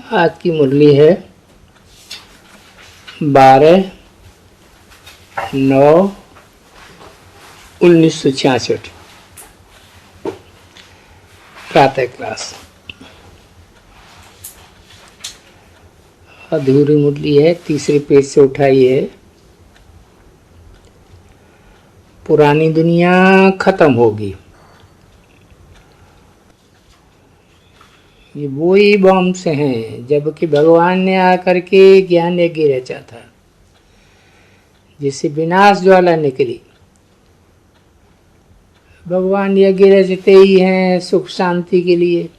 आज की मुरली है 12/9/1966 प्रातः क्लास। अधूरी मुरली है, तीसरे पेज से उठाई है। पुरानी दुनिया खत्म होगी, ये वो ही वंश हैं जबकि भगवान ने आकर के ज्ञान यज्ञ रचा था, जिससे विनाश ज्वाला निकली। भगवान यज्ञ रचते ही हैं सुख शांति के लिए,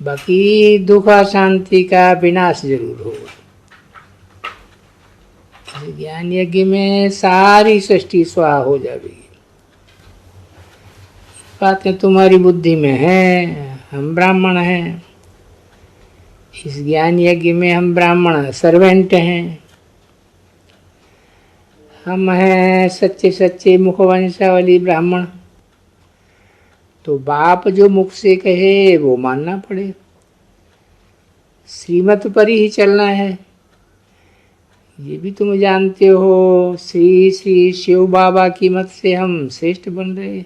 बाकी दुख शांति का विनाश जरूर होगा। ज्ञान यज्ञ में सारी सृष्टि स्वाहा हो जाएगी। बातें तुम्हारी बुद्धि में हैं, हम ब्राह्मण हैं। इस ज्ञान यज्ञ में हम ब्राह्मण सर्वेंट हैं। हम हैं सच्चे सच्चे मुखवंशावली ब्राह्मण। तो बाप जो मुख से कहे वो मानना पड़े, श्रीमत पर ही चलना है। ये भी तुम जानते हो, श्री श्री शिव बाबा की मत से हम श्रेष्ठ बन रहे,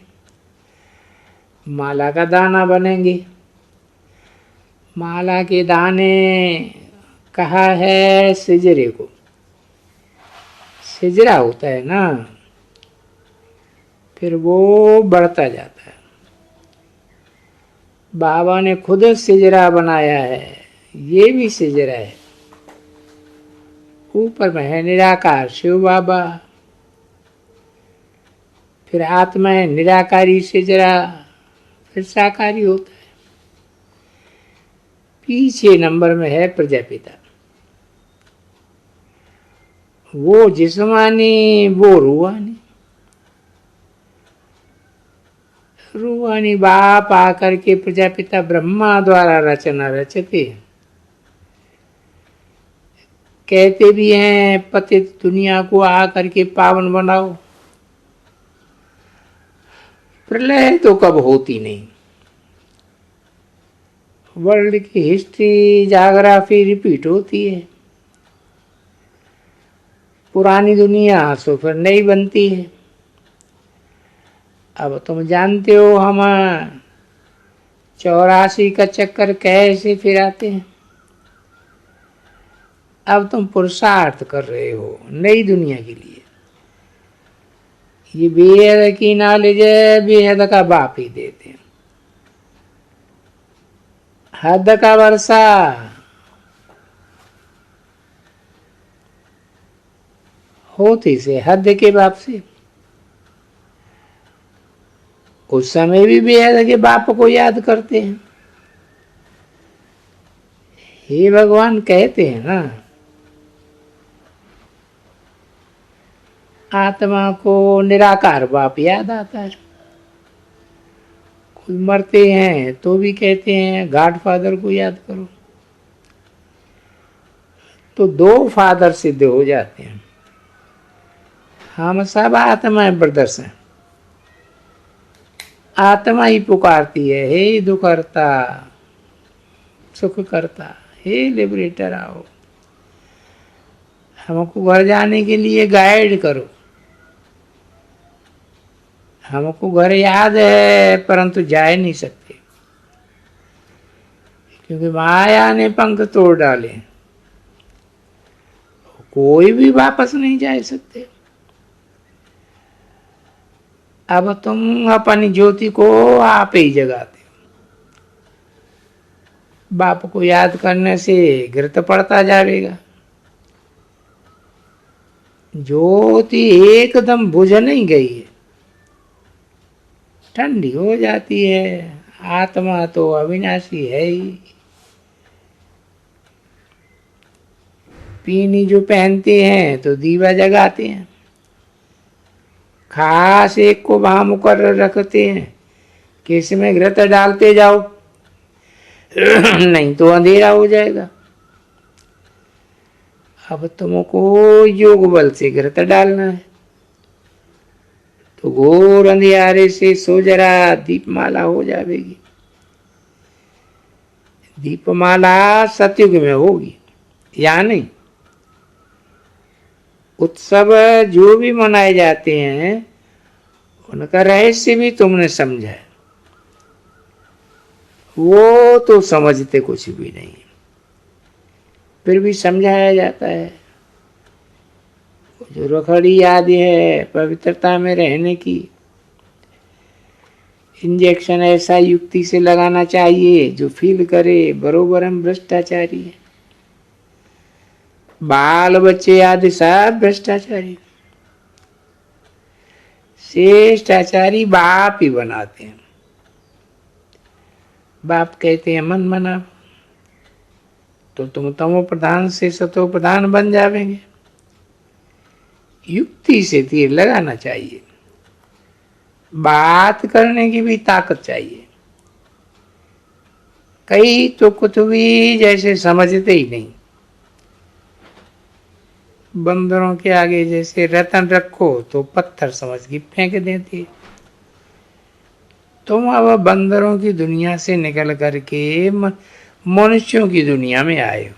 माला का दाना बनेंगे। माला के दाने कहा है सिजरे को, सिजरा होता है ना, फिर वो बढ़ता जाता है। बाबा ने खुद सिजरा बनाया है, ये भी सिजरा है। ऊपर में है निराकार शिव बाबा, फिर आत्मा है निराकारी सिजरा, फिर साकारी होता है। पीछे नंबर में है प्रजापिता, वो जिस्मानी वो रूहानी। रूहानी बाप आकर के प्रजापिता ब्रह्मा द्वारा रचना रचते, कहते भी हैं पतित दुनिया को आकर के पावन बनाओ। प्रलय तो कब होती नहीं। वर्ल्ड की हिस्ट्री जाग्राफी रिपीट होती है। पुरानी दुनिया सो फिर नई बनती है। अब तुम जानते हो हम 84 का चक्कर कैसे फिराते हैं। अब तुम पुरुषार्थ कर रहे हो नई दुनिया के लिए। ये बेहद की नॉलेज है, बेहद का बाप ही देते हैं। हद का वर्षा, होती से हद के बाप से। उस समय भी बेहद के बाप को याद करते हैं। हे भगवान कहते हैं ना, आत्मा को निराकार बाप याद आता है। कोई मरते हैं तो भी कहते हैं गॉडफादर को याद करो, तो 2 फादर सिद्ध हो जाते हैं। हम सब आत्माएं ब्रदर्स हैं। आत्मा ही पुकारती है, हे दुखहर्ता सुख करता, हे लिबरेटर आओ, हमको घर जाने के लिए गाइड करो। हमको घर याद है परंतु जा नहीं सकते, क्योंकि माया ने पंख तोड़ डाले। कोई भी वापस नहीं जा सकते। अब तुम अपनी ज्योति को आप ही जगाते हो। बाप को याद करने से घृत पड़ता जाएगा। ज्योति एकदम बुझ नहीं गई है, ठंडी हो जाती है। आत्मा तो अविनाशी है ही। पीनी जो पहनते हैं तो दीवा जगाते हैं, खास एक को वहां मुकर्रर रखते हैं कि इसमें घृत डालते जाओ नहीं तो अंधेरा हो जाएगा। अब तुमको योग बल से घृत डालना है, तो घोर अंधियारे से सो जरा दीपमाला हो जाएगी। दीपमाला सतयुग में होगी या नहीं। उत्सव जो भी मनाए जाते हैं उनका रहस्य भी तुमने समझा है, वो तो समझते कुछ भी नहीं, फिर भी समझाया जाता है। जो रखड़ी आदि है पवित्रता में रहने की, इंजेक्शन ऐसा युक्ति से लगाना चाहिए जो फील करे बरोबर हम भ्रष्टाचारी है। बाल बच्चे आदि सब भ्रष्टाचारी, श्रेष्ठाचारी बाप ही बनाते हैं। बाप कहते हैं मन मना, तो तुम तमो प्रधान से सतो प्रधान बन जावेंगे। युक्ति से तीर लगाना चाहिए, बात करने की भी ताकत चाहिए। कई तो कुछ भी जैसे समझते ही नहीं, बंदरों के आगे जैसे रतन रखो तो पत्थर समझ के फेंक देती। तुम अब बंदरों की दुनिया से निकल करके मनुष्यों की दुनिया में आए हो,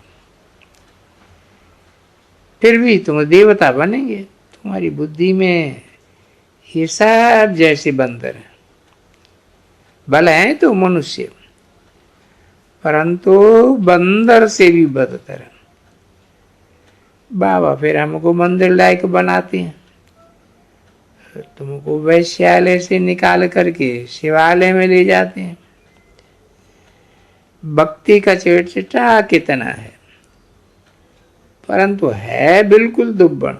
फिर भी तुम देवता बनेंगे। तुम्हारी बुद्धि में ये सब जैसे बंदर हैं, भले हैं तो मनुष्य, परंतु बंदर से भी बदतर है। बाबा फिर हमको मंदिर लायक बनाते हैं, तुमको वैश्यालय से निकाल करके शिवालय में ले जाते हैं। भक्ति का चिटचिटा कितना है, परंतु है बिल्कुल दुब्बड़।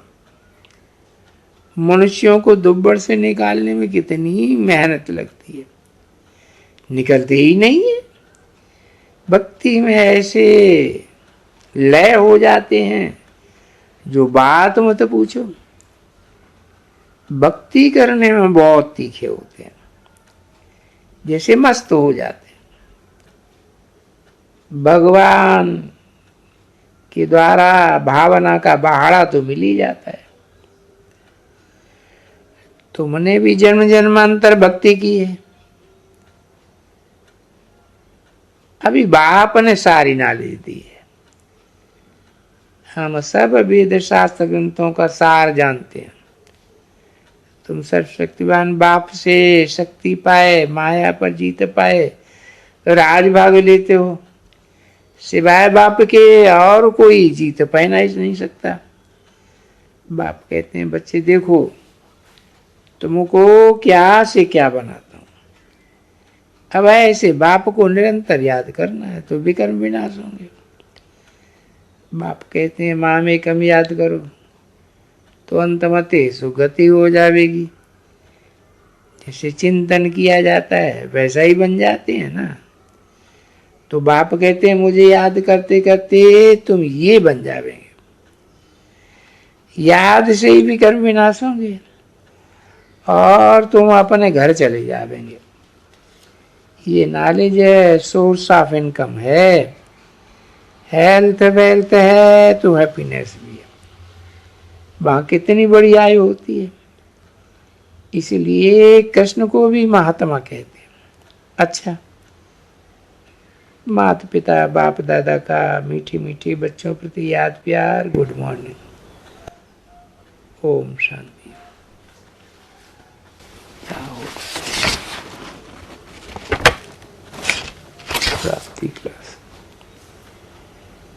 मनुष्यों को दुब्बड़ से निकालने में कितनी मेहनत लगती है, निकलते ही नहीं है। भक्ति में ऐसे लय हो जाते हैं जो बात मत पूछो। भक्ति करने में बहुत तीखे होते हैं, जैसे मस्त हो जाते हैं। भगवान के द्वारा भावना का बहाड़ा तो मिल ही जाता है। तुमने भी जन्म जन्मांतर भक्ति की है, अभी बाप ने सारी नॉलेज दी है। हम सब वेद शास्त्र ग्रंथों का सार जानते हैं। तुम सर्वशक्तिवान बाप से शक्ति पाए, माया पर जीत पाए, तो राज भाग लेते हो। सिवाय बाप के और कोई जीत पाना ही नहीं सकता। बाप कहते हैं बच्चे देखो तुमको क्या से क्या बनाता हूं। अब ऐसे बाप को निरंतर याद करना है तो विकर्म विनाश होंगे। बाप कहते हैं माँ में कम याद करो तो अंतमते सुगति हो जाएगी। जैसे चिंतन किया जाता है वैसा ही बन जाते हैं ना। तो बाप कहते हैं मुझे याद करते करते तुम ये बन जाओगे। याद से ही विकर्म विनाश होंगे और तुम अपने घर चले जाएंगे। ये नॉलेज है, सोर्स ऑफ इनकम है, हेल्थ वेल्थ है तो हैप्पीनेस भी है। वहाँ कितनी बड़ी आयु होती है। इसलिए कृष्ण को भी महात्मा कहते हैं। अच्छा, माता पिता बाप दादा का मीठी मीठी बच्चों प्रति याद प्यार। Good morning. ओम शांति। प्राप्ति क्लास।